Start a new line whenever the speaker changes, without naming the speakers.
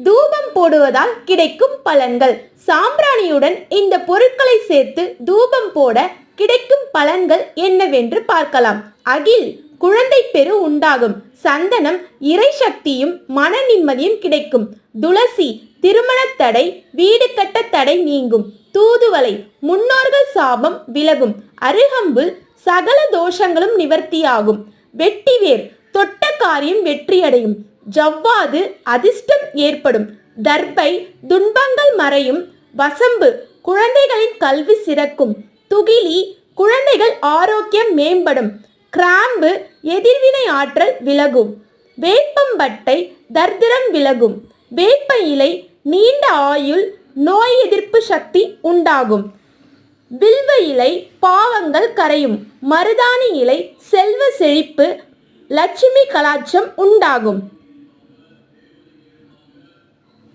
தூபம் போடுவதால் கிடைக்கும் பலன்கள். சாம்பிராணியுடன் இந்த பொருட்களை சேர்த்து தூபம் போட கிடைக்கும் பலன்கள் என்னவென்று பார்க்கலாம். அகில், குழந்தை பெரு உண்டாகும். சந்தனம், இறை சக்தியும் மன நிம்மதியும் கிடைக்கும். துளசி, திருமண தடை, வீடு கட்ட தடை நீங்கும். தூதுவளை, முன்னோர்கள் சாபம் விலகும். அருகம்புல், சகல தோஷங்களும் நிவர்த்தியாகும். வெட்டிவேர், தொட்ட காரியம் வெற்றியடையும். ஜவ்வாது, அதிர்ஷ்டம் ஏற்படும். தர்பை, துன்பங்கள் மறையும். வசம்பு, குழந்தைகளின் கல்வி சிறக்கும். துகிலி, குழந்தைகள் ஆரோக்கியம் மேம்படும். கிராம்பு, எதிர்வினை ஆற்றல் விலகும். வேப்பம்பட்டை, தர்திரம் விலகும். வேப்ப இலை, நீண்ட ஆயுள், நோய் எதிர்ப்பு சக்தி உண்டாகும். வில்வ இலை, பாவங்கள் கரையும். மருதாணி இலை, செல்வ செழிப்பு, லட்சுமி கலாட்சம் உண்டாகும்.